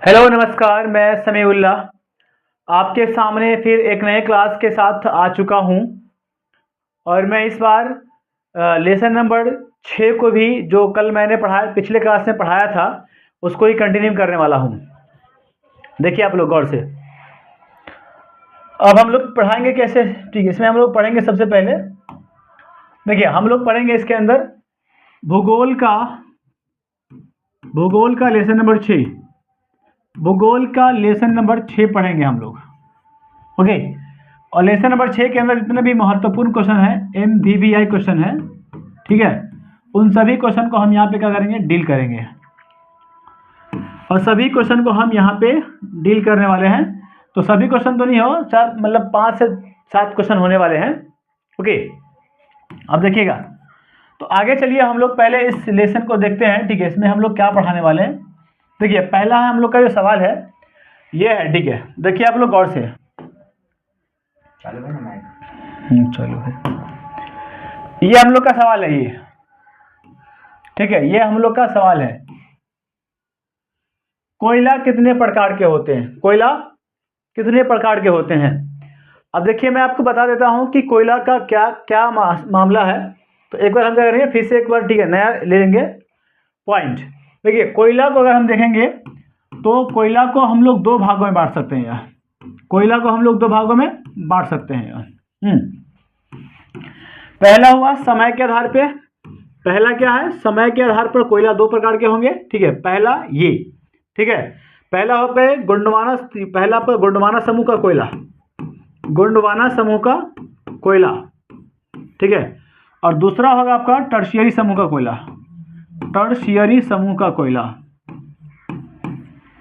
Hello नमस्कार, मैं समीउल्लाह आपके सामने फिर एक नए क्लास के साथ आ चुका हूं और मैं इस बार लेसन नंबर 6 को भी जो कल मैंने पढ़ाया पिछले क्लास में पढ़ाया था उसको ही कंटिन्यू करने वाला हूं। देखिए आप लोग गौर से। अब हम लोग पढ़ाएंगे कैसे, ठीक है। इसमें हम लोग पढ़ेंगे सबसे पहले, देखिए हम लोग पढ़ेंगे इसके अंदर भूगोल का लेसन नंबर 6, भूगोल का लेसन नंबर 6 पढ़ेंगे हम लोग, ओके। और लेसन नंबर 6 के अंदर जितने भी महत्वपूर्ण क्वेश्चन है, MVVI क्वेश्चन है, ठीक है, उन सभी क्वेश्चन को हम यहाँ पे क्या करेंगे, डील करेंगे। और सभी क्वेश्चन को हम यहाँ पे डील करने वाले हैं। तो सभी क्वेश्चन तो नहीं हो, चार मतलब 5 से 7 क्वेश्चन होने वाले हैं, ओके। अब देखिएगा, तो आगे चलिए हम लोग पहले इस लेसन को देखते हैं, ठीक है। इसमें हम लोग क्या पढ़ाने वाले हैं, देखिए पहला है हम लोग का जो सवाल है ये है, ठीक है। देखिए आप लोग गौर से, चालू है ना माइक? चालू है। ये हम लोग का सवाल है, ये ठीक है, ये हम लोग का सवाल है। कोयला कितने प्रकार के होते हैं, कोयला कितने प्रकार के होते हैं। अब देखिए मैं आपको बता देता हूं कि कोयला का क्या क्या मामला है। तो एक बार हम क्या करेंगे, फिर से एक बार, ठीक है, नया ले लेंगे पॉइंट। देखिए कोयला को अगर हम देखेंगे तो कोयला को हम लोग 2 भागों में बांट सकते हैं यार, कोयला को हम लोग 2 भागों में बांट सकते हैं यार। पहला हुआ समय के आधार पे, पहला क्या है, समय के आधार पर कोयला 2 प्रकार के होंगे, ठीक है। पहला ये, ठीक है, पहला हो पे गोंडवाना, पहला पर गोंडवाना समूह का कोयला, गोंडवाना समूह का कोयला, ठीक है। और दूसरा होगा आपका टर्शियरी समूह का कोयला, टर्शियरी समूह का कोयला,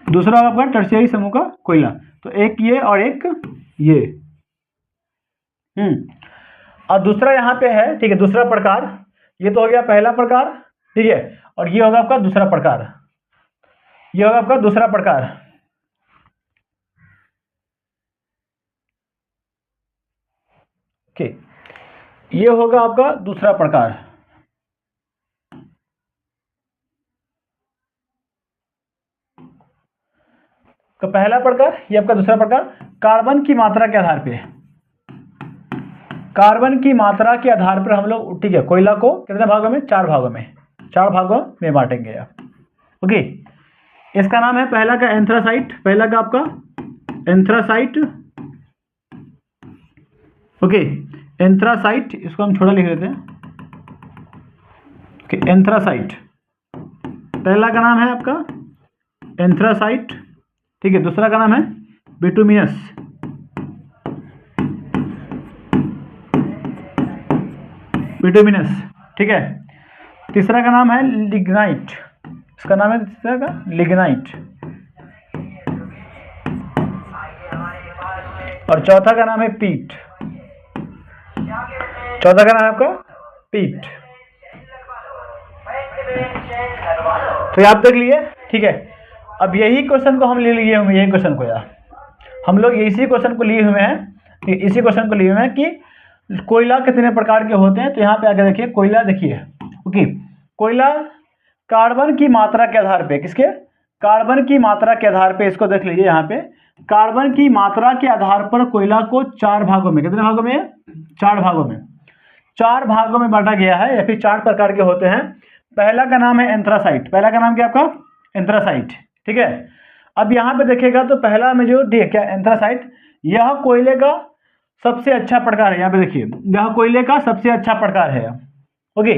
दूसरा होगा आपका टर्शियरी समूह का कोयला। तो एक ये और एक ये, और दूसरा यहाँ पे है, ठीक है, दूसरा प्रकार। ये तो हो गया पहला प्रकार, ठीक है, और ये होगा आपका दूसरा प्रकार, ये होगा आपका दूसरा प्रकार, ओके। ये होगा आपका दूसरा प्रकार। तो पहला प्रकार, ये आपका दूसरा प्रकार। कार्बन की मात्रा के आधार पे, कार्बन की मात्रा के आधार पर हम लोग, ठीक है, कोयला को कितने भागों में, 4 भागों में, 4 भागों में बांटेंगे आप, ओके। इसका नाम है पहला का एंथ्रासाइट, पहला का आपका एंथ्रासाइट, ओके, एंथ्रासाइट, इसको हम छोटा लिख देते हैं, ओके, एंथ्रासाइट, पहला का नाम है आपका एंथ्रासाइट, ठीक है। दूसरा का नाम है बिटुमिनस, बिटुमिनस, ठीक है। तीसरा का नाम है लिग्नाइट, इसका नाम है तीसरा का लिग्नाइट, और चौथा का नाम है पीट, चौथा का नाम है आपका पीट। तो आप देख लिए, ठीक है। अब यही क्वेश्चन को हम ले लिए हुए, यही क्वेश्चन को यार हम लोग इसी क्वेश्चन को लिए हुए हैं, इसी क्वेश्चन को लिए हुए हैं कि कोयला कितने प्रकार के होते हैं। तो यहाँ पे आगे देखिए कोयला, देखिए, ओके, कोयला कार्बन की मात्रा के आधार पे, किसके, कार्बन की मात्रा के आधार पे, इसको देख लीजिए यहाँ पे, कार्बन की मात्रा के आधार पर कोयला को 4 भागों में, कितने भागों में, 4 भागों में, 4 भागों में बांटा गया है, या फिर 4 प्रकार के होते हैं। पहला का नाम है एंथ्रासाइट, पहला का नाम क्या आपका एंथ्रासाइट, ठीक है। अब यहाँ पे देखिएगा तो पहला में जो क्या एंथ्रासाइट, यह कोयले का सबसे अच्छा प्रकार है। यहाँ पे देखिए, यह कोयले का सबसे अच्छा प्रकार है, ओके,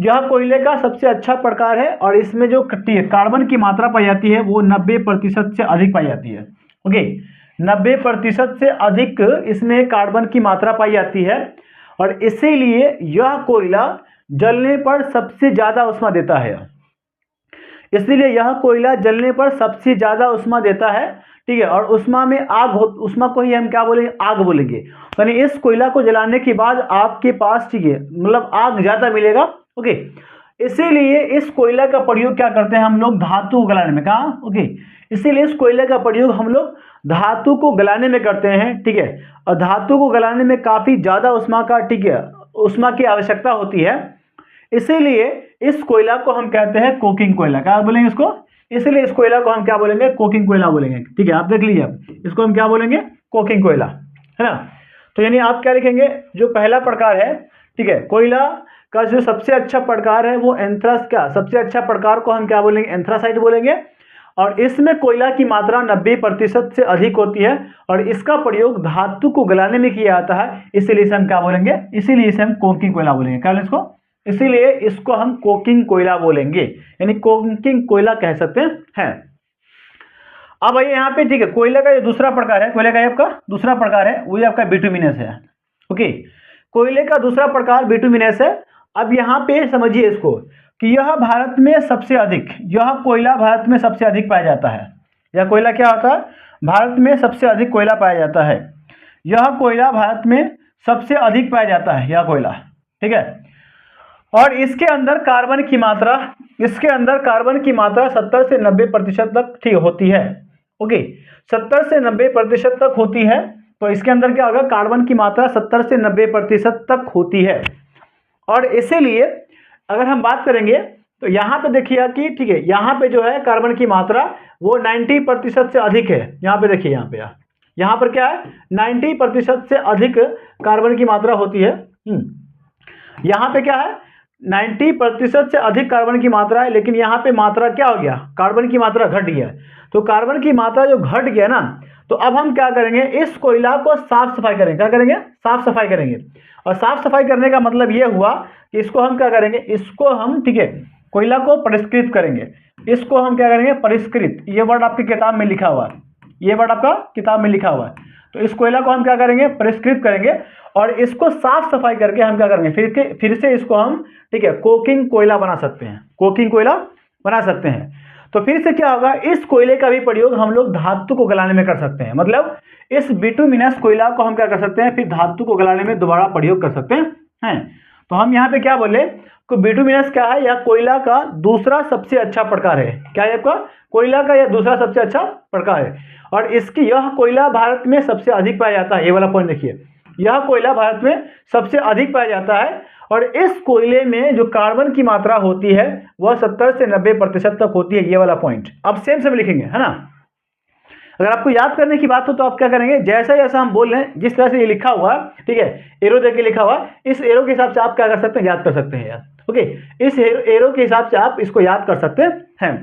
यह कोयले का सबसे अच्छा प्रकार है। और इसमें जो कार्बन की मात्रा पाई जाती है वो 90% से अधिक पाई जाती है, ओके, 90% से अधिक इसमें कार्बन की मात्रा पाई जाती है। और इसीलिए यह कोयला जलने पर सबसे ज्यादा ऊष्मा देता है, इसलिए यह कोयला जलने पर सबसे ज्यादा ऊष्मा देता है, ठीक है। और ऊष्मा में आग हो, ऊष्मा को ही हम क्या बोलेंगे, आग बोलेंगे। यानी इस कोयला को जलाने के बाद आपके पास, ठीक है, मतलब आग ज्यादा मिलेगा, ओके। इसीलिए इस कोयला का प्रयोग क्या करते हैं हम लोग, धातु को गलाने में, कहा, ओके, इसीलिए इस कोयले का प्रयोग हम लोग धातु को गलाने में करते हैं, ठीक है। और धातु को गलाने में काफी ज्यादा ऊष्मा का, ठीक है, ऊष्मा की आवश्यकता होती है। इसीलिए इस कोयला को हम कहते हैं कोकिंग कोयला, क्या बोलेंगे इसको, इसीलिए इस कोयला को हम क्या बोलेंगे, कोकिंग कोयला बोलेंगे। ठीक है, आप देख लीजिए, आप इसको हम क्या बोलेंगे, कोकिंग कोयला, है ना। तो यानी आप क्या लिखेंगे, जो पहला प्रकार है, ठीक है, कोयला का जो सबसे अच्छा प्रकार है वो एंथ्रास का सबसे अच्छा प्रकार को हम क्या बोलेंगे, एंथ्रासाइट बोलेंगे। और इसमें कोयला की मात्रा 90% से अधिक होती है और इसका प्रयोग धातु को गलाने में किया जाता है, इसीलिए इसे हम क्या बोलेंगे, इसीलिए इसे हम कोकिंग कोयला बोलेंगे। क्या बोलेंगे इसको, इसीलिए इसको हम कोकिंग कोयला बोलेंगे, यानी कोकिंग कोयला कह सकते हैं। अब आइए यहाँ पे, ठीक है, कोयले का जो दूसरा प्रकार है, कोयले का आपका दूसरा प्रकार है वो आपका बिटुमिनस है। ओके, कोयले का दूसरा प्रकार बिटुमिनस है। अब यहाँ पे समझिए इसको कि यह भारत में सबसे अधिक, यह कोयला भारत में सबसे अधिक पाया जाता है। यह कोयला क्या होता है, भारत में सबसे अधिक कोयला पाया जाता है। यह कोयला भारत में सबसे अधिक पाया जाता है, यह कोयला, ठीक है। और इसके अंदर कार्बन की मात्रा, इसके अंदर कार्बन की मात्रा 70 से 90% तक ठीक होती है। ओके, 70 से 90% तक होती है। तो इसके अंदर क्या होगा, कार्बन की मात्रा 70 से 90% तक होती है। और इसीलिए अगर हम बात करेंगे तो यहाँ पे देखिए कि, ठीक है, यहाँ पे जो है कार्बन की मात्रा वो 90% से अधिक है। यहाँ पे देखिए, यहाँ पर क्या है, 90% से अधिक कार्बन की मात्रा होती है। यहाँ पे क्या है, 90% से अधिक कार्बन की मात्रा है, लेकिन यहाँ पे मात्रा क्या हो गया, कार्बन की मात्रा घट गया। तो कार्बन की मात्रा जो घट गया ना, तो अब हम क्या करेंगे, इस कोयला को साफ सफाई करेंगे। क्या करेंगे, साफ सफाई करेंगे। और साफ सफाई करने का मतलब ये हुआ कि इसको हम क्या करेंगे, इसको हम, ठीक है, कोयला को परिष्कृत करेंगे। इसको हम क्या करेंगे, परिष्कृत, ये वर्ड आपकी किताब में लिखा हुआ है, ये वर्ड आपका किताब में लिखा हुआ है। तो इस कोयला को हम क्या करेंगे, परिष्कृत करेंगे और इसको साफ सफाई करके हम क्या करेंगे, फिर से इसको हम, ठीक है, कोकिंग कोयला बना सकते हैं, कोकिंग कोयला बना सकते हैं। तो फिर से क्या होगा, इस कोयले का भी प्रयोग हम लोग धातु को गलाने में कर सकते हैं। मतलब इस बिटुमिनस कोयला को हम क्या कर सकते हैं, फिर धातु को गलाने में दोबारा प्रयोग कर सकते हैं। तो हम यहाँ पे क्या बोले कि बिटुमिनस क्या है, यह कोयला का दूसरा सबसे अच्छा प्रकार है। क्या है आपका, कोयला का यह दूसरा सबसे अच्छा प्रकार है। और इसकी, यह कोयला भारत में सबसे अधिक पाया जाता है। ये वाला पॉइंट देखिए, यह कोयला भारत में सबसे अधिक पाया जाता है और इस कोयले में जो कार्बन की मात्रा होती है वह 70 से 90% तक होती है। ये वाला पॉइंट अब सेम लिखेंगे, है ना। अगर आपको याद करने की बात हो तो आप क्या करेंगे, जैसा जैसा हम बोल रहे हैं, जिस तरह से ये लिखा हुआ, ठीक है, एरो देके लिखा हुआ, इस एरो के हिसाब से आप क्या कर सकते हैं, याद कर सकते हैं यार। ओके, इस एरो के हिसाब से आप इसको याद कर सकते हैं।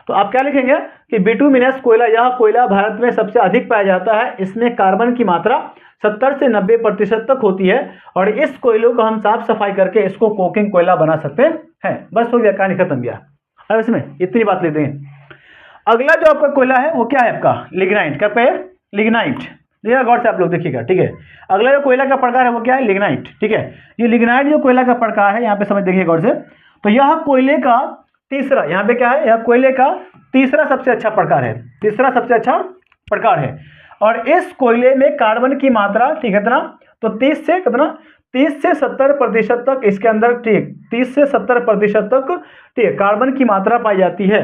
तो आप क्या लिखेंगे कि बिटुमिनस कोयला, यह कोयला भारत में सबसे अधिक पाया जाता है। इसमें कार्बन की मात्रा 70 से 90% तक होती है और इस कोयलों को हम साफ सफाई करके इसको कोकिंग कोयला बना सकते हैं। बस हो गया, कहानी खत्म गया। अब इसमें इतनी बात लेते हैं। अगला जो आपका कोयला है वो क्या है आपका, लिग्नाइट। क्या है, लिग्नाइट। देखिएगा गौर से आप लोग देखिएगा, ठीक है। अगला जो कोयला का प्रकार है वो क्या है, लिग्नाइट। ठीक है, ये लिग्नाइट जो कोयला का प्रकार है, यहाँ पे समझ देखिए गौर से। तो यह कोयले का तीसरा, यहाँ पे क्या है, यह कोयले का तीसरा सबसे अच्छा प्रकार है, तीसरा सबसे अच्छा प्रकार है। और इस कोयले में कार्बन की मात्रा, ठीक है, कितना, तो 30 से कितना, 30 से 70% तक इसके अंदर, ठीक, 30 से 70% तक, ठीक है, कार्बन की मात्रा पाई जाती है।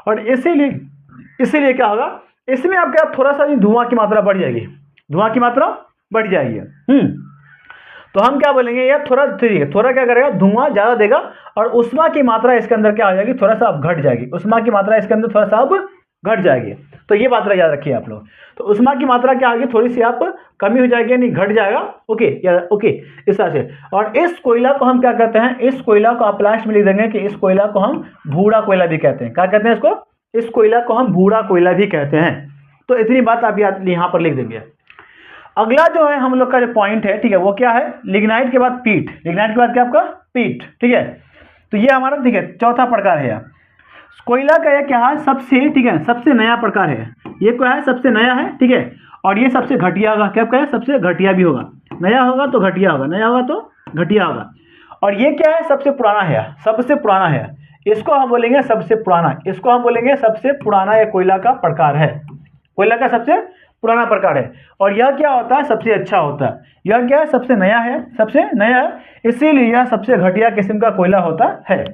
और इसीलिए क्या होगा, इसमें आपका थोड़ा सा धुआं की मात्रा बढ़ जाएगी, धुआं की मात्रा बढ़ जाएगी। तो हम क्या बोलेंगे, यह थोड़ा क्या करेगा, धुआं ज्यादा देगा और उष्मा की मात्रा इसके अंदर क्या हो जाएगी, थोड़ा सा अब घट जाएगी। उष्मा की मात्रा इसके अंदर थोड़ा सा अब घट जाएगी। तो ये मात्रा याद रखिए आप लोग। तो उष्मा की मात्रा क्या होगी, थोड़ी सी आप कमी हो जाएगी, नहीं घट जाएगा। ओके या ओके, इस तरह से। और इस कोयला को हम क्या कहते हैं, इस कोयला को आप लास्ट में लिख देंगे कि इस कोयला को हम भूरा कोयला भी कहते हैं। क्या कहते हैं इसको, इस कोयला को हम भूरा कोयला भी कहते हैं। तो इतनी बात आप यहाँ पर लिख देंगे। अगला जो है हम लोग का जो पॉइंट है, ठीक है, वो क्या है, लिग्नाइट के बाद पीट। लिग्नाइट के बाद क्या आपका, पीट। ठीक है, तो ये हमारा, ठीक है, चौथा प्रकार है। कोयला का यह क्या है, सबसे, ठीक है, सबसे नया प्रकार है। ये क्या है, सबसे नया है, ठीक है, और ये सबसे घटिया होगा। क्या है, सबसे घटिया भी होगा। नया होगा तो घटिया होगा, नया होगा तो घटिया होगा। और ये क्या है, सबसे पुराना है, सबसे पुराना है। इसको हम बोलेंगे सबसे पुराना, इसको हम बोलेंगे सबसे पुराना, ये कोयला का प्रकार है, कोयला का सबसे पुराना प्रकार है। और यह क्या होता है, सबसे अच्छा होता है। यह क्या है, सबसे नया है, सबसे नया है, इसीलिए यह सबसे घटिया किस्म का कोयला होता है।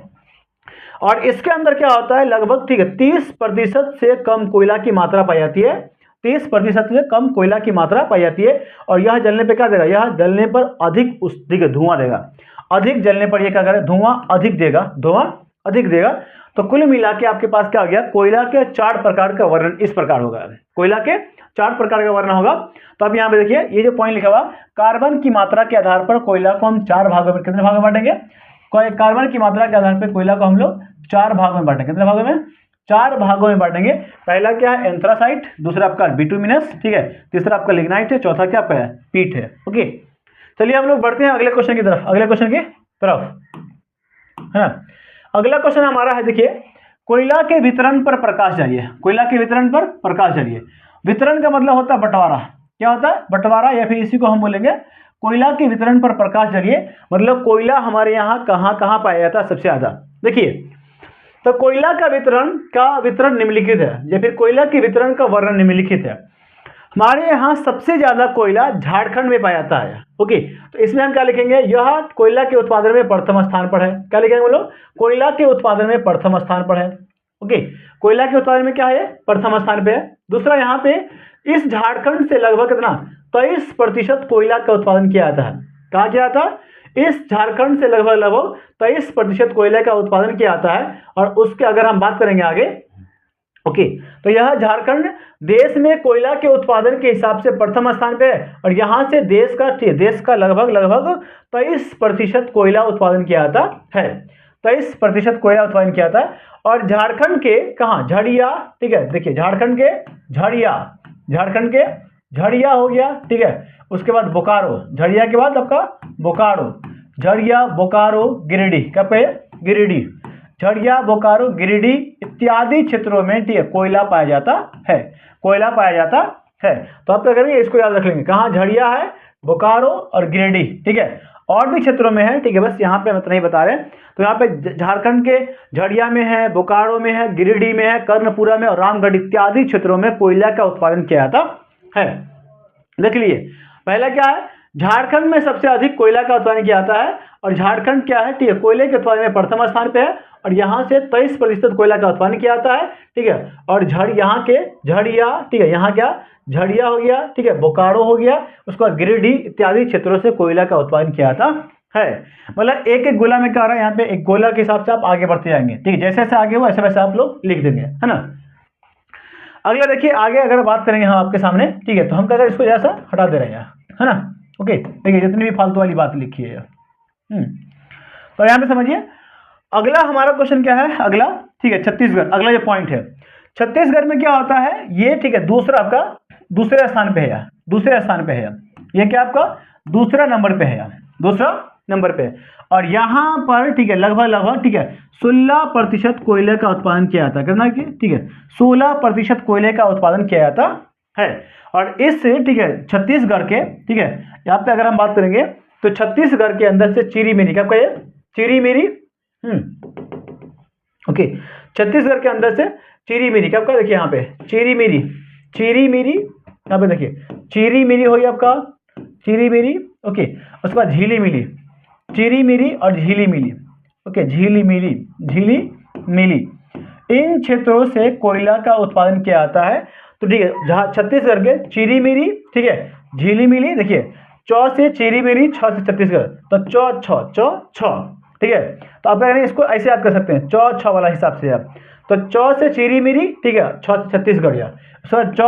और इसके अंदर क्या होता है, लगभग, ठीक है, 30% से कम कोयला की मात्रा पाई जाती है। 30% से कम कोयला की मात्रा पाई जाती है। और यह जलने पे क्या देगा, यह जलने पर अधिक धुआं देगा। अधिक जलने पर यह क्या करेगा, धुआं अधिक देगा, धुआं अधिक देगा। तो कुल मिला के आपके पास क्या हो गया, कोयला के 4 प्रकार का वर्णन इस प्रकार होगा, कोयला के 4 प्रकार का वर्णन होगा। तो अब यहाँ पे देखिए ये जो पॉइंट लिखा हुआ, कार्बन की मात्रा के आधार पर कोयला को हम 4 भागों में, कितने भागों में बांटेंगे, कार्बन की मात्रा के आधार पर कोयला को हम लोग 4 भागों में बांटेंगे, कितने भागों में, 4 भागों में बांटेंगे। पहला क्या है, एंथ्रासाइट, दूसरा आपका बिटुमिनस, ठीक है, तीसरा आपका लिग्नाइट है, चौथा क्या आपका है, पीट है। ओके, चलिए हम लोग बढ़ते हैं अगले क्वेश्चन की तरफ, अगले क्वेश्चन की तरफ, है ना। अगला क्वेश्चन हमारा है, देखिए, कोयला के वितरण पर प्रकाश डालिए, कोयला के वितरण पर प्रकाश डालिए। वितरण का मतलब होता है बंटवारा, क्या होता है, बंटवारा, या फिर इसी को हम बोलेंगे कोयला के वितरण पर प्रकाश डालिए, मतलब कोयला हमारे यहाँ कहाँ कहाँ पाया जाता है सबसे ज्यादा। देखिए, तो कोयला का वितरण निम्नलिखित है, या फिर कोयला के वितरण का वर्णन निम्नलिखित है। हमारे यहाँ सबसे ज्यादा कोयला झारखंड में पाया जाता है। ओके, तो इसमें हम क्या लिखेंगे, यह कोयला के उत्पादन में प्रथम स्थान पर है। क्या लिखेंगे बोलो, कोयला के उत्पादन में प्रथम स्थान पर है। ओके, कोयला के उत्पादन में क्या है, प्रथम स्थान पे है। दूसरा, यहाँ पे इस झारखंड से लगभग कितना, 23% कोयला का उत्पादन किया जाता है। कहा किया जाता है, इस झारखंड से लगभग 23% कोयले का उत्पादन किया जाता है। और उसके अगर हम बात करेंगे आगे, ओके, तो यह झारखंड देश में कोयला के उत्पादन के हिसाब से प्रथम स्थान पे है, और यहाँ से देश का लगभग 23% कोयला उत्पादन किया जाता है, 23% कोयला उत्पादन किया जाता है। और झारखंड के कहाँ, झड़िया, ठीक है, देखिए झारखंड के झड़िया हो गया, ठीक है, उसके बाद बोकारो, झड़िया के बाद आपका बोकारो, झड़िया, बोकारो, गिरिडीह, क्या पे, गिरिडीह, झड़िया, बोकारो, गिरिडीह इत्यादि क्षेत्रों में, ठीक है, कोयला पाया जाता है, कोयला पाया जाता है। तो आप क्या करेंगे, इसको याद रख लेंगे, कहाँ झड़िया है, बोकारो और गिरिडीह, ठीक है, और भी क्षेत्रों में है, ठीक है, बस यहाँ पे हम इतना ही बता रहे हैं। तो यहाँ पे झारखंड के झड़िया में है, बोकारो में है, गिरिडीह में है, कर्णपुरा में और रामगढ़ इत्यादि क्षेत्रों में कोयला का उत्पादन किया जाता है। देख लिए, पहला क्या है, झारखंड में सबसे अधिक कोयला का उत्पादन किया जाता है, और झारखंड क्या है, ठीक है, कोयले के उत्पादन में प्रथम स्थान पे है, और यहाँ से 23% कोयला का उत्पादन किया जाता है, ठीक है। और यहाँ के झड़िया, ठीक है, यहाँ क्या, झड़िया हो गया, ठीक है, बोकारो हो गया, उसके बाद गिरिडीह इत्यादि क्षेत्रों से कोयला का उत्पादन किया जाता है। मतलब एक एक गोला में क्या हो रहा है, यहाँ पे एक गोला के हिसाब से आप आगे बढ़ते जाएंगे, ठीक है, जैसे जैसे आगे हो वैसे वैसे आप लोग लिख देंगे, है ना। अगला देखिए, आगे अगर बात करेंगे हम आपके सामने, ठीक है, तो हम क्या करें, इसको जैसा हटा दे रहे हैं, है ना। ओके, देखिए जितनी भी फालतू वाली बात लिखी है, तो यहाँ पे समझिए अगला हमारा क्वेश्चन क्या है, अगला, ठीक है, छत्तीसगढ़, अगला जो पॉइंट है, छत्तीसगढ़ में क्या होता है, ये ठीक है, दूसरा आपका दूसरे स्थान पे है, दूसरे स्थान पे है, ये क्या आपका दूसरा नंबर पे है, दूसरा नंबर पे। और यहाँ पर ठीक है, लगभग ठीक है 16% कोयले का उत्पादन किया जाता है, कितना की, ठीक है, 16% कोयले का उत्पादन किया जाता है। और इस, ठीक है, छत्तीसगढ़ के, ठीक है, यहाँ पे अगर हम बात करेंगे तो छत्तीसगढ़ के अंदर से चिरीमिरी, क्या कहिए, चिरीमिरी, ओके, छत्तीसगढ़ के अंदर से चिरीमिरी, क्या आपका, देखिए यहाँ पे चिरीमिरी, यहाँ पे देखिए चिरीमिरी हो गया आपका, चिरीमिरी, ओके, उसके बाद झिलीमिली, चिरीमिरी और झिलीमिली, ओके, झिलीमिली, इन क्षेत्रों से कोयला का उत्पादन किया जाता है। तो ठीक है, जहाँ छत्तीसगढ़ के चिरीमिरी, ठीक है, झिलीमिली, देखिए चौ से चिरीमिरी, छ से छत्तीसगढ़, तो चौ, ठीक है। तो आप कहेंगे इसको ऐसे याद कर सकते हैं, चौ वाला हिसाब से आप, तो चौ से चिरीमिरी, ठीक है, छ से छत्तीसगढ़, या सर झ,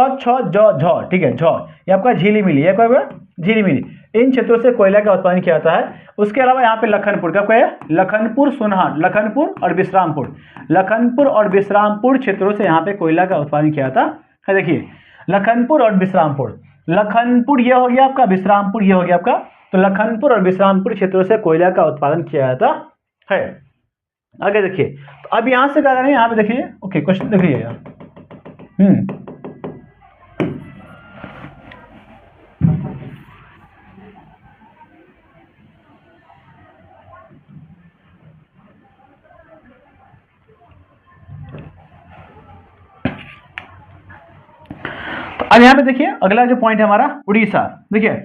ठीक है, झ, ये आपका झिलीमिली, ये क्या झिलीमिली, इन क्षेत्रों से कोयला का उत्पादन किया जाता है। उसके अलावा यहाँ पे लखनपुर, क्या है, लखनपुर, सोनहार, लखनपुर और विश्रामपुर क्षेत्रों से यहाँ पे कोयला का उत्पादन किया जाता है। देखिए लखनपुर और विश्रामपुर, लखनपुर ये हो गया आपका, विश्रामपुर ये हो गया आपका, तो लखनपुर और विश्रामपुर क्षेत्रों से कोयला का उत्पादन किया जाता है। आगे देखिए, तो अब यहाँ से क्या करें, यहाँ पे देखिए, ओके, क्वेश्चन देख लीजिएगा, अब यहाँ पे देखिए अगला जो पॉइंट है हमारा उड़ीसा। देखिए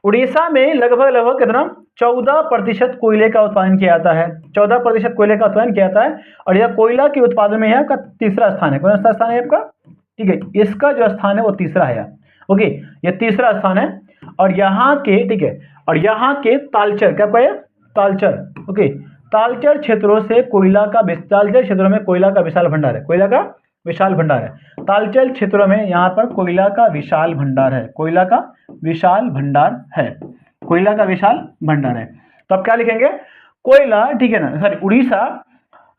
उड़ीसा में लगभग कितना 14% कोयले का उत्पादन किया जाता है, 14% कोयले का उत्पादन किया जाता है। और यह कोयला के उत्पादन में है आपका तीसरा स्थान है। कौन सा स्थान है आपका, ठीक है, इसका जो स्थान है वो तीसरा है। ओके, ये तीसरा स्थान है। और यहाँ के, ठीक है, और यहाँ के तालचर, क्या कहे, तालचर, ओके, तालचर क्षेत्रों से कोयला का तालचर क्षेत्रों में कोयला का विशाल भंडार है, कोयला का विशाल भंडार है। तालचर क्षेत्रों में यहाँ पर कोयला का विशाल भंडार है, कोयला का विशाल भंडार है, कोयला का विशाल भंडार है। तो अब क्या लिखेंगे, कोयला, ठीक है ना, सॉरी, उड़ीसा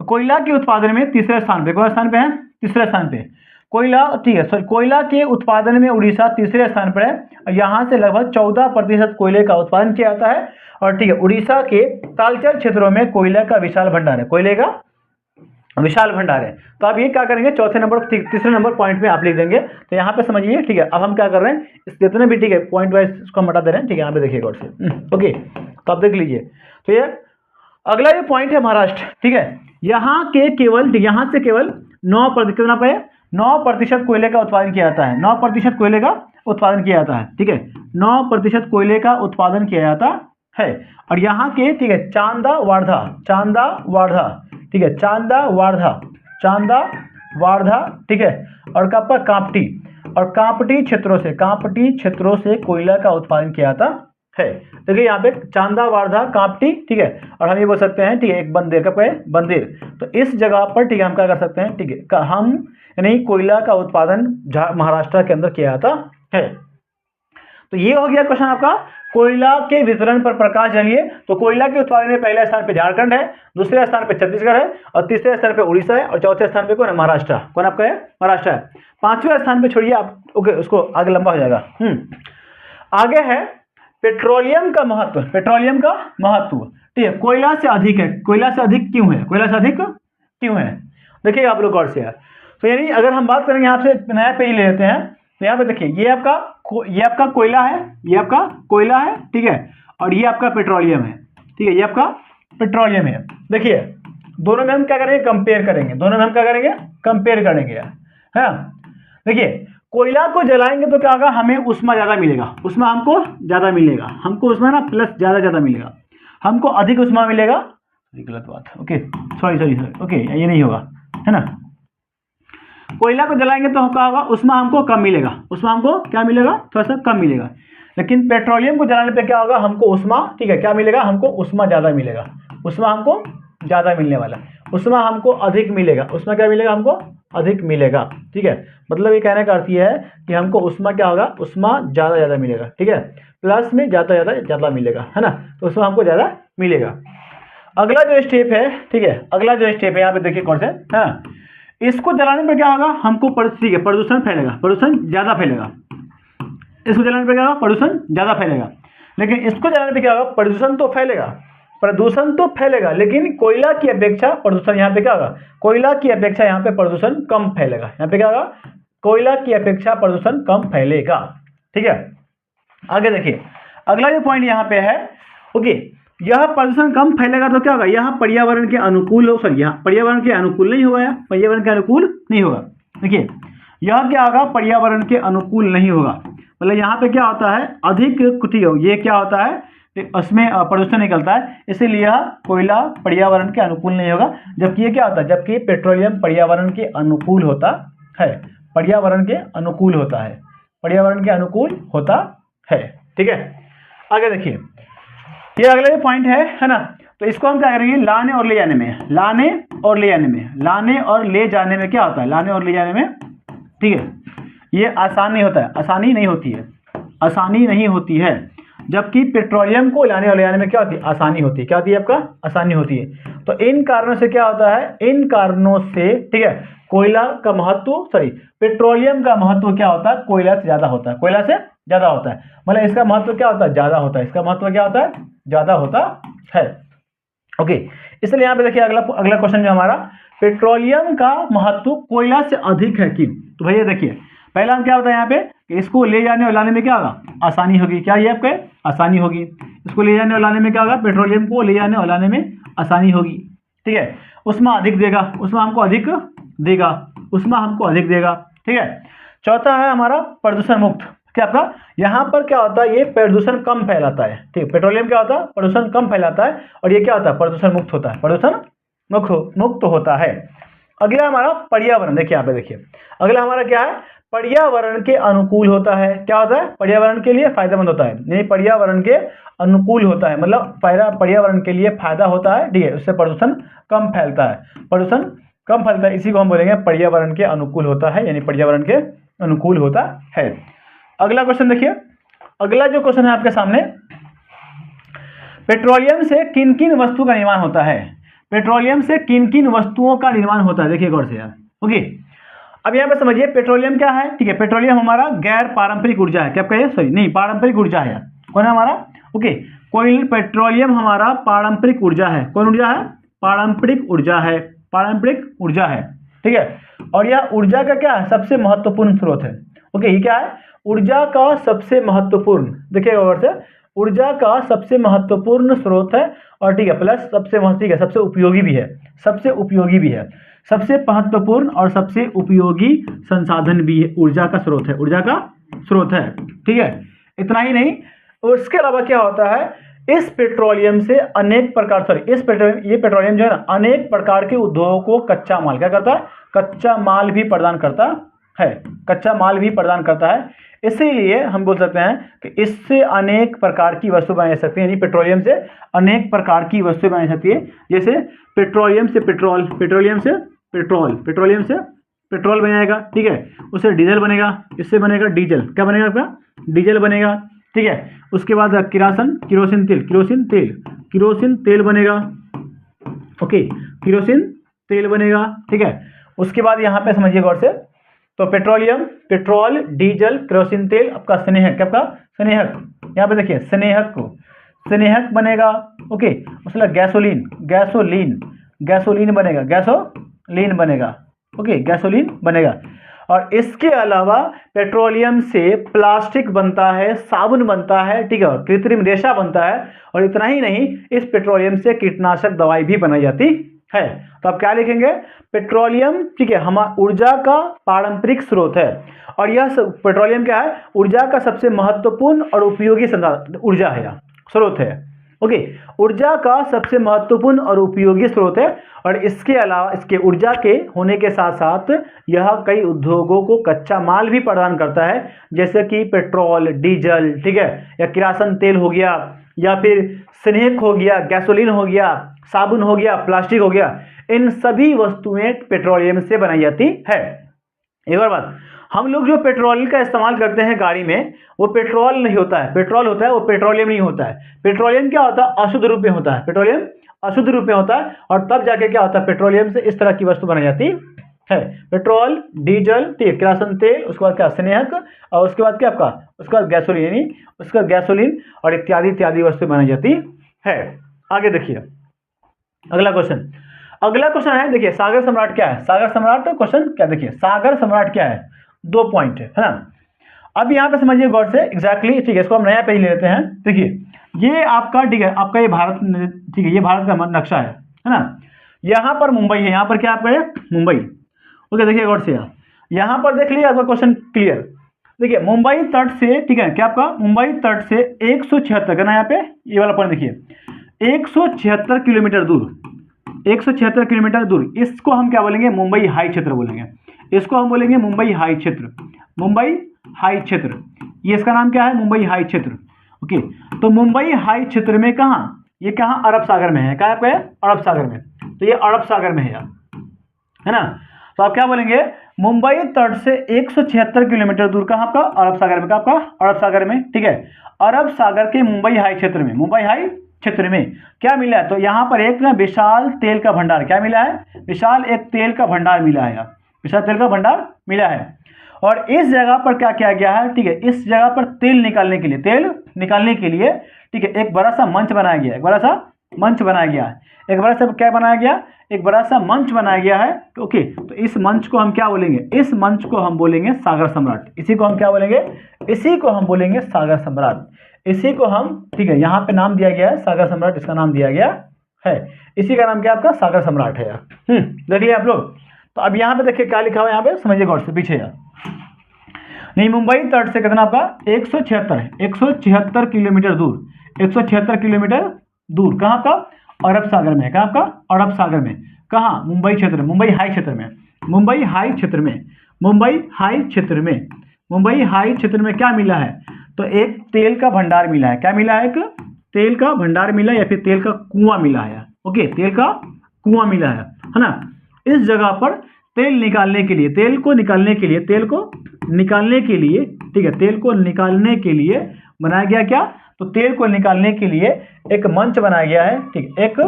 कोयला के उत्पादन में तीसरे स्थान पे, कौन स्थान पे है, तीसरे स्थान पे कोयला, ठीक है, सॉरी, कोयला के उत्पादन में उड़ीसा तीसरे स्थान पर है। यहाँ से लगभग 14% कोयले का उत्पादन किया जाता है। और ठीक है, उड़ीसा के तालचर क्षेत्रों में कोयला का विशाल भंडार है, कोयले का विशाल भंडार है। तो आप ये क्या करेंगे, चौथे नंबर तीसरे नंबर पॉइंट में आप लिख देंगे। तो यहाँ पे समझिए, ठीक है। अब हम क्या कर रहे हैं, इस जितने भी, ठीक है, पॉइंट वाइज इसको हम हटा दे रहे हैं, ठीक है। यहाँ पे देखिए गौर से, ओके, तो आप देख लीजिए। तो ये अगला जो पॉइंट है महाराष्ट्र, ठीक है, यहाँ के केवल, यहाँ से केवल 9% कितना पे 9% कोयले का उत्पादन किया जाता है, 9% कोयले का उत्पादन किया जाता है, ठीक है, 9% कोयले का उत्पादन किया जाता है। और यहाँ के, ठीक है, चांदा वार्धा, चांदा वार्धा, ठीक है, चांदा वार्धा, चांदा वार्धा, ठीक है, और कब कांपटी, और कांपटी क्षेत्रों से, कांपटी क्षेत्रों से कोयला का उत्पादन किया जाता है। देखिए यहाँ पे चांदा वार्धा कांपटी, ठीक है, और हम ये बोल सकते हैं, ठीक है, एक बंदेर का बंदेर। तो इस जगह पर, ठीक है, हम क्या कर सकते हैं, ठीक है, हम यानी कोयला का उत्पादन महाराष्ट्र के अंदर किया जाता है। तो ये हो गया क्वेश्चन आपका, कोयला के वितरण पर प्रकाश डालिए। तो कोयला के उत्पादन में पहले स्थान पे झारखंड है, दूसरे स्थान पे छत्तीसगढ़ है, और तीसरे स्थान पे उड़ीसा है, और चौथे स्थान पे कौन है, महाराष्ट्र। कौन आपका है, महाराष्ट्र है। पांचवें स्थान पे छोड़िए आप, ओके, उसको आगे लंबा हो जाएगा। आगे है पेट्रोलियम का महत्व, पेट्रोलियम का महत्व, ठीक है, कोयला से अधिक है, कोयला से अधिक क्यों है, कोयला से अधिक क्यों है, देखिए आप लोग गौर से यार। तो यानी अगर हम बात करेंगे, यहाँ से नया पेज ले लेते हैं, तो यहाँ पे देखिए, ये आपका कोयला है, ये आपका कोयला है, ठीक है, और ये आपका पेट्रोलियम है, ठीक है, ये आपका पेट्रोलियम है। देखिए दोनों में हम क्या करेंगे, कंपेयर करेंगे, दोनों में हम क्या करेंगे, कंपेयर करेंगे यार, है ना। देखिए कोयला को जलाएंगे तो क्या होगा, हमें उष्मा ज़्यादा मिलेगा, उष्मा हमको ज़्यादा मिलेगा, हमको उष्मा ना प्लस ज़्यादा मिलेगा, हमको अधिक उष्मा मिलेगा, गलत बात, ओके, सॉरी, ओके, ये नहीं होगा, है ना। कोयला को जलाएंगे तो क्या होगा, उष्मा हमको कम मिलेगा, उष्मा हमको क्या मिलेगा, थोड़ा सा कम मिलेगा। लेकिन पेट्रोलियम को जलाने पे क्या होगा, हमको उष्मा, ठीक है, क्या मिलेगा, हमको उष्मा ज़्यादा मिलेगा, उष्मा हमको ज़्यादा मिलने वाला, उष्मा हमको अधिक मिलेगा, उष्मा क्या मिलेगा, हमको अधिक मिलेगा, ठीक है। मतलब ये कहने का अर्थ ये है कि हमको उष्मा क्या होगा, उष्मा ज़्यादा मिलेगा, ठीक है, प्लस में ज़्यादा मिलेगा, है ना। तो उष्मा हमको ज़्यादा मिलेगा। अगला जो स्टेप है, ठीक है, अगला जो स्टेप है यहाँ पे देखिए कौन से, हाँ, इसको जलाने पर क्या होगा, हमको ठीक है, प्रदूषण फैलेगा, प्रदूषण ज़्यादा फैलेगा, इसको जलाने पर क्या होगा, प्रदूषण ज़्यादा फैलेगा। लेकिन इसको जलाने पर क्या होगा, प्रदूषण तो फैलेगा, लेकिन कोयला की अपेक्षा प्रदूषण यहाँ पे क्या होगा, कोयला की अपेक्षा यहाँ पे प्रदूषण कम फैलेगा, यहाँ पे क्या होगा, कोयला की अपेक्षा प्रदूषण कम फैलेगा, ठीक है। आगे देखिए अगला जो पॉइंट यहाँ पे है, ओके, यह प्रदूषण कम फैलेगा तो क्या होगा, यह पर्यावरण के अनुकूल हो, सॉरी, यहाँ पर्यावरण के अनुकूल नहीं होगा, पर्यावरण के अनुकूल नहीं होगा। देखिए यह क्या होगा, पर्यावरण के अनुकूल नहीं होगा, मतलब यहाँ पे क्या होता है, अधिक कुटी हो, ये क्या होता है, उसमें प्रदूषण निकलता है, इसीलिए यह कोयला पर्यावरण के अनुकूल नहीं होगा। जबकि ये क्या होता है, जबकि पेट्रोलियम पर्यावरण के अनुकूल होता है, पर्यावरण के अनुकूल होता है, पर्यावरण के अनुकूल होता है, ठीक है। आगे देखिए ये अगला पॉइंट है ना। तो इसको हम क्या करेंगे, लाने और ले जाने में, लाने और ले जाने में, लाने और ले जाने में क्या होता है, लाने और ले जाने में, ठीक है, ये आसान नहीं होता है, आसानी नहीं होती है, आसानी नहीं होती है। जबकि पेट्रोलियम को लाने और ले जाने में क्या होती है, आसानी होती है, क्या होती है आपका, आसानी होती है। तो इन कारणों से क्या होता है, इन कारणों से, ठीक है, कोयला का महत्व, सॉरी, पेट्रोलियम का महत्व क्या होता है, कोयला से ज़्यादा होता है, कोयला से ज़्यादा होता है, मतलब इसका महत्व क्या होता है, ज़्यादा होता है, इसका महत्व क्या होता है, ज़्यादा होता है, ओके। इसलिए यहाँ पे देखिए अगला क्वेश्चन जो हमारा, पेट्रोलियम का महत्व कोयला से अधिक है क्यों। तो भैया देखिए पहला हम क्या होता है यहाँ पे, कि इसको ले जाने और लाने में क्या होगा, आसानी होगी, क्या ये आपके आसानी होगी, इसको ले जाने और लाने में क्या होगा, पेट्रोलियम को ले जाने और लाने में आसानी होगी, ठीक है। उष्मा अधिक देगा, उष्मा हमको अधिक देगा, उष्मा हमको अधिक देगा, ठीक है। चौथा है हमारा प्रदूषण मुक्त, क्या आपका यहाँ पर क्या होता है, ये प्रदूषण कम फैलाता है, ठीक, पेट्रोलियम क्या होता है, प्रदूषण कम फैलाता है, और ये क्या होता है, प्रदूषण मुक्त होता है, प्रदूषण मुक्त होता है। अगला हमारा पर्यावरण, देखिए यहाँ पे देखिए अगला हमारा क्या है, पर्यावरण के अनुकूल होता है। क्या होता है? पर्यावरण के लिए फायदेमंद होता है, यानी पर्यावरण के अनुकूल होता है, मतलब पर्यावरण के लिए फायदा होता है, ठीक है, उससे प्रदूषण कम फैलता है, प्रदूषण कम फैलता है, इसी को हम बोलेंगे पर्यावरण के अनुकूल होता है, यानी पर्यावरण के अनुकूल होता है। अगला क्वेश्चन देखिए, अगला जो क्वेश्चन है आपके सामने, पेट्रोलियम से किन किन वस्तु का निर्माण होता है? पेट्रोलियम से किन किन वस्तुओं का निर्माण होता है, देखिए गौर से यार। ओके, अब यहाँ पे समझिए पेट्रोलियम क्या है, ठीक है, पेट्रोलियम हमारा गैर पारंपरिक ऊर्जा है। क्या कहिए? सॉरी नहीं, पारंपरिक ऊर्जा है। कौन है हमारा? ओके, कोई पेट्रोलियम हमारा पारंपरिक ऊर्जा है। कौन ऊर्जा है? पारंपरिक ऊर्जा है, पारंपरिक ऊर्जा है, ठीक है। और यह ऊर्जा का क्या है? सबसे महत्वपूर्ण स्रोत है। ओके, ये क्या है? ऊर्जा का सबसे महत्वपूर्ण, देखिए गौर से, ऊर्जा का सबसे महत्वपूर्ण स्रोत है, और ठीक है, प्लस सबसे ठीक है, सबसे उपयोगी भी है, सबसे उपयोगी भी है, सबसे महत्वपूर्ण और सबसे उपयोगी संसाधन भी है, ऊर्जा का स्रोत है, ऊर्जा का स्रोत है, ठीक है। इतना ही नहीं, उसके अलावा क्या होता है, इस पेट्रोलियम से अनेक प्रकार, सॉरी इस पेट्रोलियम, ये पेट्रोलियम जो है ना, अनेक प्रकार के उद्योगों को कच्चा माल क्या करता है? कच्चा माल भी प्रदान करता है, कच्चा माल भी प्रदान करता है। इसीलिए हम बोल सकते हैं कि इससे अनेक प्रकार की वस्तु बनाई जा सकती है, यानी पेट्रोलियम से अनेक प्रकार की वस्तुएं बनाई जा सकती है। जैसे पेट्रोलियम से पेट्रोल, पेट्रोलियम से पेट्रोल, पेट्रोलियम से पेट्रोल बनेगा, ठीक है, उससे डीजल बनेगा, इससे बनेगा डीजल, क्या बनेगा आपका? डीजल बनेगा, ठीक है। उसके बाद किरासन, किरोसिन तेल, किरोसिन तेल, किरोसिन तेल बनेगा, ओके, किरोसिन तेल बनेगा, ठीक है। उसके बाद यहाँ पे समझिए गौर से, तो पेट्रोलियम, पेट्रोल, डीजल, केरोसिन तेल, आपका स्नेहक, क्या आपका? स्नेहक, यहाँ पे देखिए स्नेहक को, स्नेहक बनेगा, ओके। उसके बाद गैसोलीन, गैसोलीन, गैसोलीन बनेगा, गैसोलीन बनेगा, ओके, गैसोलीन बनेगा। और इसके अलावा पेट्रोलियम से प्लास्टिक बनता है, साबुन बनता है, ठीक है, और कृत्रिम रेशा बनता है। और इतना ही नहीं, इस पेट्रोलियम से कीटनाशक दवाई भी बनाई जाती है। तो आप क्या लिखेंगे? पेट्रोलियम, ठीक है, हमारा ऊर्जा का पारंपरिक स्रोत है, और यह पेट्रोलियम क्या है? ऊर्जा का सबसे महत्वपूर्ण और उपयोगी ऊर्जा है, स्रोत है, ओके, ऊर्जा का सबसे महत्वपूर्ण और उपयोगी स्रोत है। और इसके अलावा, इसके ऊर्जा के होने के साथ साथ यह कई उद्योगों को कच्चा माल भी प्रदान करता है, जैसे कि पेट्रोल, डीजल, ठीक है, या किरासन तेल हो गया, या फिर स्नेहक हो गया, गैसोलीन हो गया, साबुन हो गया, प्लास्टिक हो गया। इन सभी वस्तुएं पेट्रोलियम से बनाई जाती है। एक और बात, हम लोग जो पेट्रोल का इस्तेमाल करते हैं गाड़ी में, वो पेट्रोल नहीं होता है, पेट्रोल होता है, वो पेट्रोलियम नहीं होता है। पेट्रोलियम क्या होता है? अशुद्ध रूप में होता है, पेट्रोलियम अशुद्ध रूप में होता है, और तब जाके क्या होता है? पेट्रोलियम से इस तरह की वस्तु बनाई जाती है, पेट्रोल, डीजल, ठीक, किरासन तेल, उसके बाद क्या? स्नेहक, और उसके बाद क्या आपका? उसके बाद गैसोलीन, यानी उसके बाद गैसोलीन और इत्यादि इत्यादि वस्तु बनाई जाती है। आगे देखिए अगला क्वेश्चन, अगला क्वेश्चन है, देखिए सागर सम्राट क्या है? सागर सम्राट क्वेश्चन क्या, देखिए सागर सम्राट क्या है? 2 पॉइंट है ना। अब यहाँ पे समझिए गौर से, एग्जैक्टली, ठीक है, इसको हम नया पेज ले लेते हैं। देखिए ये आपका, ठीक है, आपका ये भारत, ठीक है, ये भारत का नक्शा है ना। यहाँ पर मुंबई है, यहाँ पर क्या आपका है? मुंबई, ओके। देखिए गौर से, यहाँ पर देख लीजिए, आपका क्वेश्चन क्लियर। देखिए मुंबई तट से, ठीक है, क्या आपका? मुंबई तट से 176 करना, यहाँ पे ये वाला पॉइंट देखिए, 176 किलोमीटर दूर, 176 किलोमीटर दूर, इसको हम क्या बोलेंगे? मुंबई हाई क्षेत्र बोलेंगे, इसको हम बोलेंगे मुंबई हाई क्षेत्र, मुंबई हाई क्षेत्र, ये इसका नाम क्या है? मुंबई हाई क्षेत्र, ओके। तो मुंबई हाई क्षेत्र में कहाँ? ये कहाँ? अरब सागर में है, कहाँ पे है? अरब सागर में, तो ये अरब सागर में है ना। तो आप क्या बोलेंगे? मुंबई तट से 176 किलोमीटर दूर, कहाँ आपका? अरब सागर में, कहाँ आपका? अरब सागर में, ठीक है। अरब सागर के मुंबई हाई क्षेत्र में, मुंबई हाई क्षेत्र में क्या मिला है? तो यहाँ पर एक ना विशाल तेल का भंडार, क्या मिला है? विशाल एक तेल का भंडार मिला है, विशाल तेल का भंडार मिला है। और इस जगह पर क्या किया गया है? ठीक है, इस जगह पर तेल निकालने के लिए, तेल निकालने के लिए, ठीक है, एक बड़ा सा मंच बनाया गया है, एक बड़ा सा मंच बनाया गया है, एक बड़ा सा क्या बनाया गया? एक बड़ा सा मंच बनाया गया है, ओके। तो इस मंच को हम क्या बोलेंगे? इस मंच को हम बोलेंगे सागर सम्राट, इसी को हम क्या बोलेंगे? इसी को हम बोलेंगे सागर सम्राट, इसी को हम, ठीक है, यहाँ पे नाम दिया गया है सागर सम्राट, इसका नाम दिया गया है, इसी का नाम क्या आपका? सागर सम्राट है यार। देख लिया आप लोग। तो अब यहाँ पे देखिए क्या लिखा हुआ है, यहाँ पे समझिए गौर से, पीछे यार, नहीं, मुंबई तट से कितना आपका? 176 है, 176 किलोमीटर दूर, 176 किलोमीटर दूर, कहाँ का? अरब सागर में, कहाँ आपका? अरब सागर में, कहाँ? मुंबई क्षेत्र, मुंबई हाई क्षेत्र में, मुंबई हाई क्षेत्र में, मुंबई हाई क्षेत्र में, मुंबई हाई क्षेत्र में क्या मिला है? तो एक तेल का भंडार मिला है। क्या मिला है? एक तेल का भंडार मिला या फिर तेल का कुआं मिला है। ओके, तेल का कुआं मिला है ना। इस जगह पर तेल निकालने के लिए, तेल को निकालने के लिए, तेल को निकालने के लिए, ठीक है, तेल को निकालने के लिए बनाया गया क्या? तो तेल को निकालने के लिए एक मंच बनाया गया है। ठीक, एक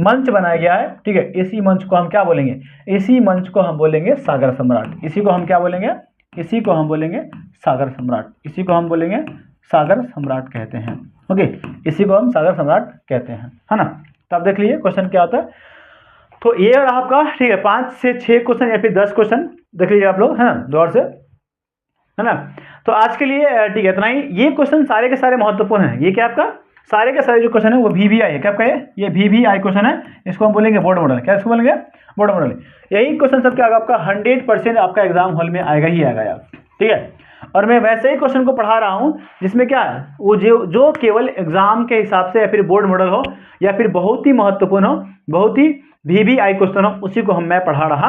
मंच बनाया गया है। ठीक है, इसी मंच को हम क्या बोलेंगे? इसी मंच को हम बोलेंगे सागर सम्राट। इसी को हम क्या बोलेंगे? इसी को हम बोलेंगे सागर सम्राट। इसी को हम बोलेंगे सागर सम्राट कहते हैं। ओके, इसी को हम सागर सम्राट कहते हैं, है ना। तो आप देख लीजिए क्वेश्चन क्या होता है। तो ये रहा आपका, ठीक है, 5 से 6 क्वेश्चन या फिर 10 क्वेश्चन देख लीजिए आप लोग, है ना, दौर से, है ना। तो आज के लिए ठीक है इतना ही। ये क्वेश्चन सारे के सारे महत्वपूर्ण हैं। ये क्या आपका सारे के सारे जो क्वेश्चन है वो VVI है। क्या आपका ये VVI क्वेश्चन है। इसको हम बोलेंगे बोर्ड मॉडल। क्या इसको बोलेंगे? Board model. यही क्वेश्चन सब क्या आपका 100% आपका एग्जाम हॉल में आएगा ही आएगा यार। ठीक है, और मैं वैसे ही क्वेश्चन को पढ़ा रहा हूँ जिसमें क्या है, वो जो केवल एग्जाम के हिसाब से या फिर बोर्ड मॉडल हो या फिर बहुत ही महत्वपूर्ण हो, बहुत ही VVI क्वेश्चन हो, उसी को मैं पढ़ा रहा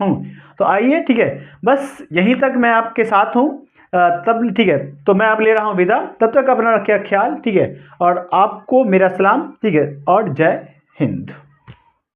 हूँ। तो आइए, ठीक है, बस यहीं तक मैं आपके साथ हूँ तब। ठीक है, तो मैं अब ले रहा हूँ विदा। तब तक अपना रखिए ख्याल। ठीक है, और आपको मेरा सलाम। ठीक है, और जय हिंद।